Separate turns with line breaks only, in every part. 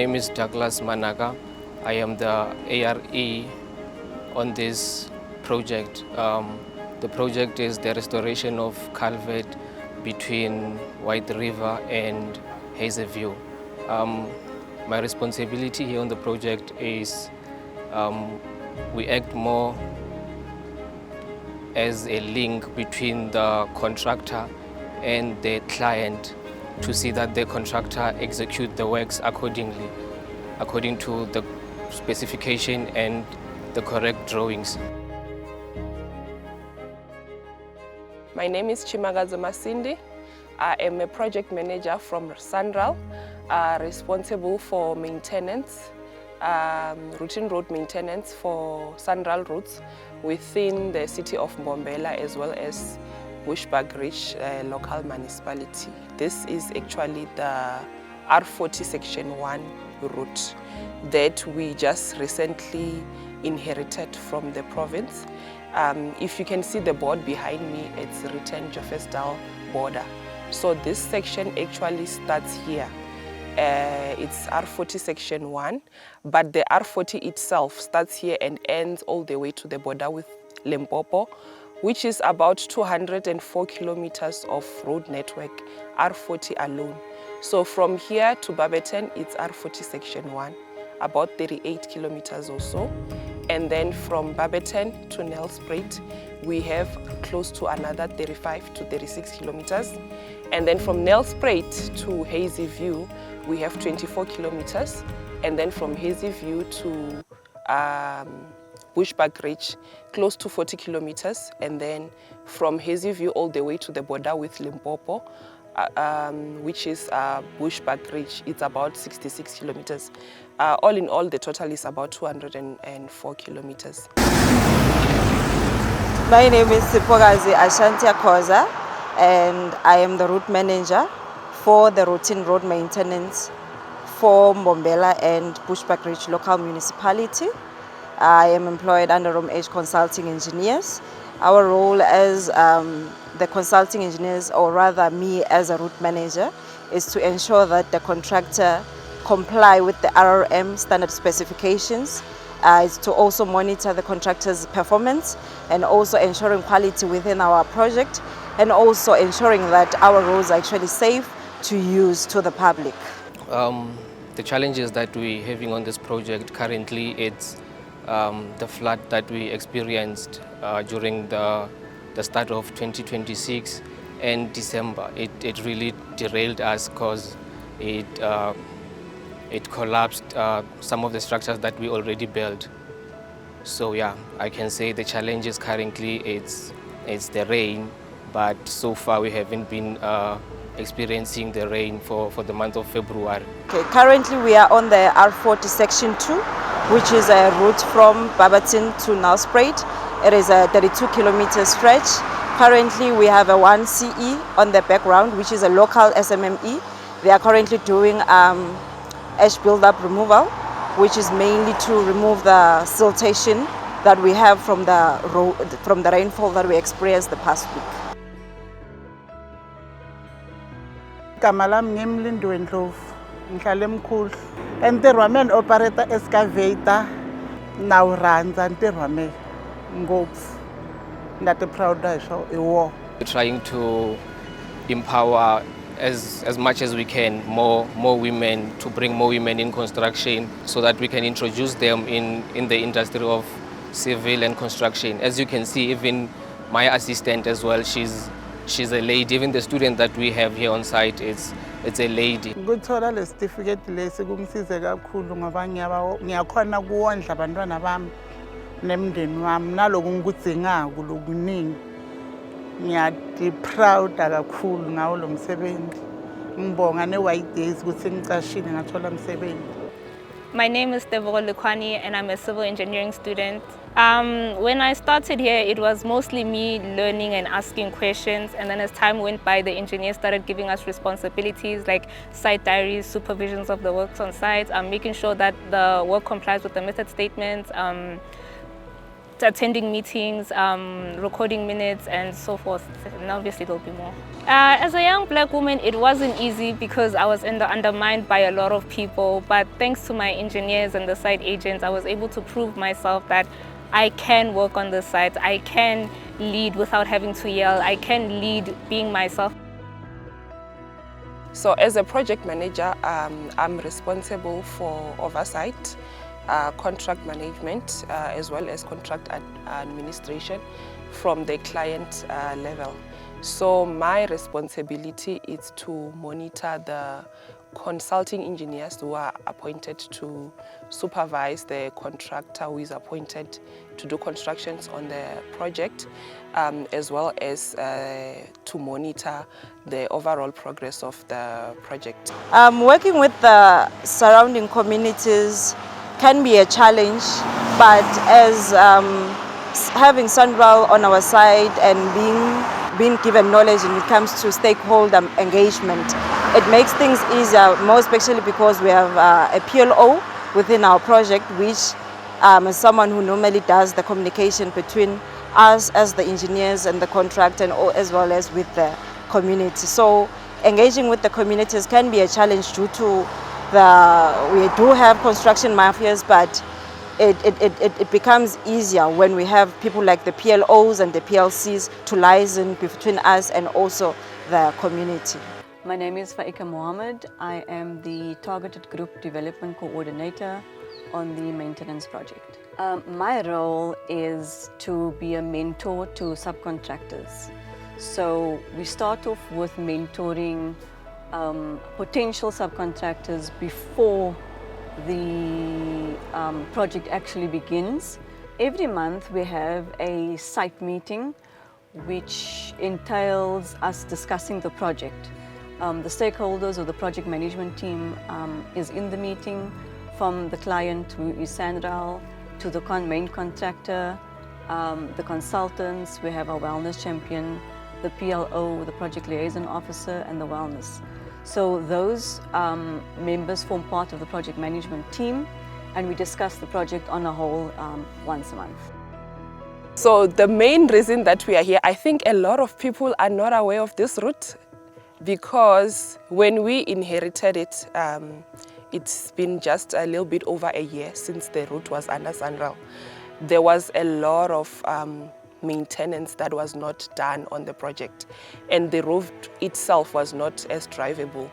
name is Douglas Managa. I am the ARE on this project. The project is the restoration of culvert between White River and Hazelview. My responsibility here on the project is we act more as a link between the contractor and the client to see that the contractor execute the works accordingly, according to the specification and the correct drawings.
My name is Tshimangadzo Masindi. I am a project manager from SANRAL, responsible for maintenance, routine road maintenance for SANRAL routes within the city of Mbombela as well as Bushbuck Ridge local municipality. This is actually the R40 section 1 route that we just recently inherited from the province. If you can see the board behind me, it's written Jofesdal border. So this section actually starts here. It's R40 section 1, but the R40 itself starts here and ends all the way to the border with Limpopo, which is about 204 kilometers of road network, R40 alone. So from here to Barberton, it's R40 section 1, about 38 kilometers or so. And then from Barberton to Nelspruit, we have close to another 35 to 36 kilometers. And then from Nelspruit to Hazelview, we have 24 kilometers. And then from Hazelview to Bushbuck Ridge, close to 40 kilometers. And then from Hazelview all the way to the border with Limpopo, which is Bushbuck Ridge, it's about 66 kilometers. All in all, the total is about 204 kilometers.
My name is Entails, and I am the route manager for the routine road maintenance for Mbombela and Bushbuck Ridge local municipality. I am employed under ROMH Consulting Engineers. Our role as the consulting engineers, or rather me as a route manager, is to ensure that the contractor comply with the RRM standard specifications. Is to also monitor the contractor's performance and also ensuring quality within our project, and also ensuring that our roads are actually safe to use to the public.
The challenges that we're having on this project currently, it's the flood that we experienced during the start of 2026 and December. It really derailed us because it collapsed some of the structures that we already built. So yeah, I can say the challenges currently it's the rain, but so far we haven't been experiencing the rain for the month of February.
Okay, currently we are on the R40 section 2, which is a route from Barberton to Nelspruit. It is a 32-kilometer stretch. Currently we have a 1 CE on the background, which is a local SMME. They are currently doing ash buildup removal, which is mainly to remove the siltation that we have from the rainfall that we experienced the past week.
Kamalam ngimlindo Ndlovu ngihlala eMkhulu entirho wa mina operator excavator nawurhandza ntirho wa mina ngopfu nga ti proud hi swo I wo.
We're trying to empower as much as we can more women, to bring more women in construction so that we can introduce them in the industry of civil and construction. As you can see, even my assistant as well, she's a lady. Even the student that we have here on site, it's a lady.
Ngithola le certificate lesi kungisize kakhulu ngoba ngiyakhona kuwondla abantwana bami nemndeni wami naloku ngikudzingako lokuningi. Ngiyati proud kakhulu ngawo lo msebenzi. Ngibonga ne-White Days ukuthi ngicashile ngathola umsebenzi.
My name is Tebogo Lekwani and I'm a civil engineering student. When I started here, it was mostly me learning and asking questions, and then as time went by, the engineers started giving us responsibilities like site diaries, supervisions of the works on site, making sure that the work complies with the method statements, attending meetings, recording minutes and so forth, and obviously there'll be more. As a young black woman, it wasn't easy because I was undermined by a lot of people, but thanks to my engineers and the site agents, I was able to prove myself that I can work on the site, I can lead without having to yell, I can lead being myself.
So as a project manager, I'm responsible for oversight, contract management, as well as contract administration from the client level. So my responsibility is to monitor the consulting engineers who are appointed to supervise the contractor who is appointed to do constructions on the project, as well as to monitor the overall progress of the project.
Working with the surrounding communities can be a challenge, but as having SANRAL on our side and being given knowledge when it comes to stakeholder engagement, it makes things easier, more especially because we have a PLO within our project, which is someone who normally does the communication between us as the engineers and the contractor, and as well as with the community. So engaging with the communities can be a challenge due to we do have construction mafias, but it becomes easier when we have people like the PLOs and the PLCs to liaison between us and also the community.
My name is Faika Mohammed. I am the Targeted Group Development Coordinator on the maintenance project. My role is to be a mentor to subcontractors. So we start off with mentoring potential subcontractors before the project actually begins. Every month we have a site meeting which entails us discussing the project. The stakeholders of the project management team is in the meeting, from the client who is SANRAL to the main contractor, the consultants, we have our wellness champion, the PLO, the project liaison officer, and the wellness. So those members form part of the project management team, and we discuss the project on a whole once a month.
So the main reason that we are here, I think a lot of people are not aware of this route, because when we inherited it, it's been just a little bit over a year since the route was under SANRAL. There was a lot of maintenance that was not done on the project, and the route itself was not as drivable.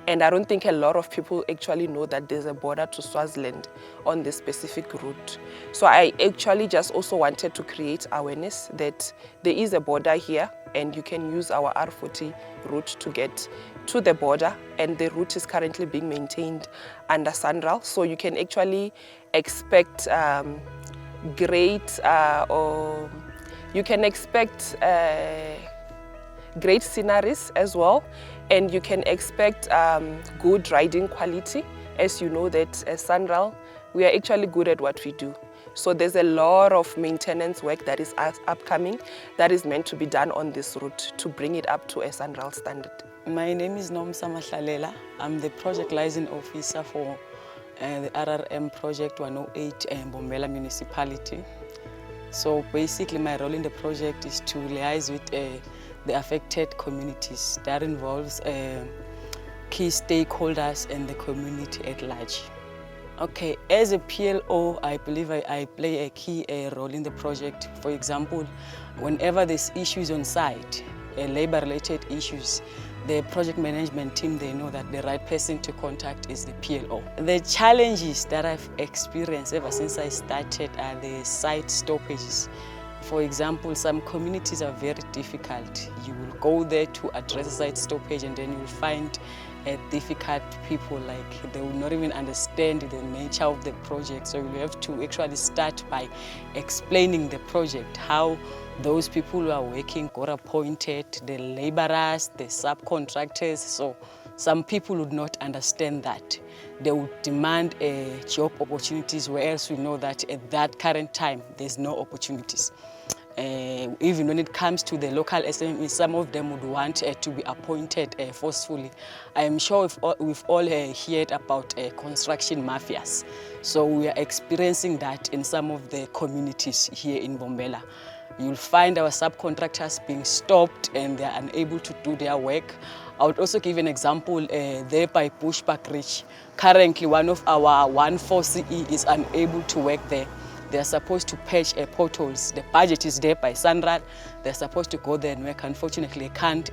And I don't think a lot of people actually know that there's a border to Swaziland on this specific route. So I actually just also wanted to create awareness that there is a border here, and you can use our R40 route to get to the border, and the route is currently being maintained under SANRAL. So you can actually expect great sceneries as well, and you can expect good riding quality. As you know that as SANRAL, we are actually good at what we do. So there's a lot of maintenance work that is upcoming that is meant to be done on this route to bring it up to a SANRAL standard.
My name is Mpumalanga. I'm the project liaison officer for the RRM Project 108 Mbombela municipality. So basically my role in the project is to liaise with the affected communities. That involves key stakeholders and the community at large. Okay, as a PLO, I believe I play a key role in the project. For example, whenever there's issues on site, labor-related issues, the project management team, they know that the right person to contact is the PLO. The challenges that I've experienced ever since I started are the site stoppages. For example, some communities are very difficult. You will go there to address a site stoppage, and then you'll find difficult people, like they will not even understand the nature of the project. So you have to actually start by explaining the project, how those people who are working got appointed, the laborers, the subcontractors. So some people would not understand that. They would demand job opportunities, whereas we know that at that current time, there's no opportunities. Even when it comes to the local SMEs, some of them would want to be appointed forcefully. I am sure we've all heard about construction mafias. So we are experiencing that in some of the communities here in Mbombela. You'll find our subcontractors being stopped and they're unable to do their work. I would also give an example there by Bushbuck Ridge. Currently, one of our 14CE is unable to work there. They're supposed to patch potholes. The budget is there by SANRAL. They're supposed to go there and work. Unfortunately, they can't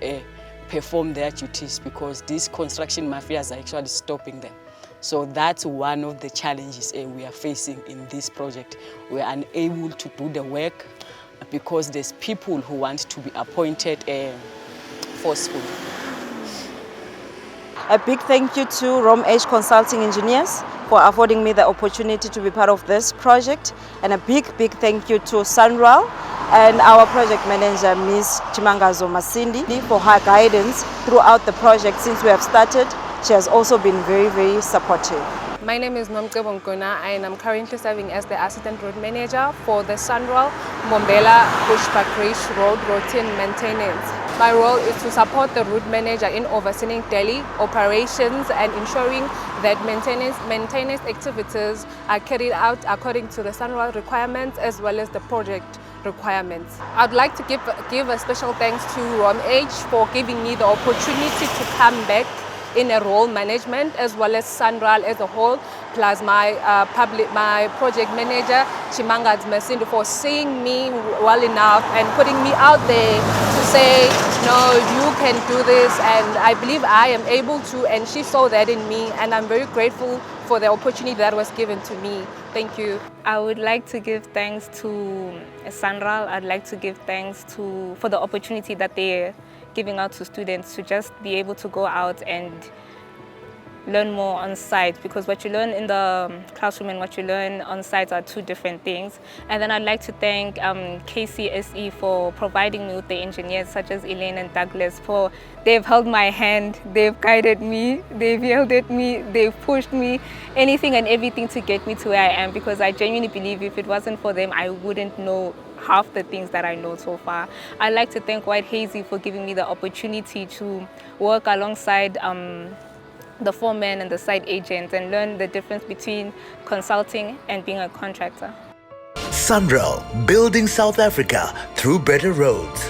perform their duties because these construction mafias are actually stopping them. So that's one of the challenges we are facing in this project. We are unable to do the work because there's people who want to be appointed forcefully.
A big thank you to ROM-H Consulting Engineers for affording me the opportunity to be part of this project, and a big thank you to SANRAL and our project manager, Ms Tshimangadzo Masindi, for her guidance throughout the project since we have started. She has also been very supportive.
My name is Nomcebongona and I'm currently serving as the Assistant Road Manager for the SANRAL Mbombela Bushbuck Ridge Road Routine Maintenance. My role is to support the route manager in overseeing daily operations and ensuring that maintenance activities are carried out according to the SANRAL requirements as well as the project requirements. I'd like to give a special thanks to ROM-H for giving me the opportunity to come back in a role management as well as SANRAL as a whole, plus my project manager, Tshimangadzo Masindi, for seeing me well enough and putting me out there to say, no, you can do this, and I believe I am able to, and she saw that in me, and I'm very grateful for the opportunity that was given to me. Thank you.
I would like to give thanks to SANRAL. I'd like to give thanks for the opportunity that they're giving out to students to just be able to go out and learn more on site, because what you learn in the classroom and what you learn on site are two different things. And then I'd like to thank KCSE for providing me with the engineers such as Elaine and Douglas. They've held my hand, they've guided me, they've yelled at me, they've pushed me, anything and everything to get me to where I am, because I genuinely believe if it wasn't for them, I wouldn't know half the things that I know so far. I'd like to thank White Hazy for giving me the opportunity to work alongside the foreman and the site agents and learn the difference between consulting and being a contractor.
SANRAL, building South Africa through better roads.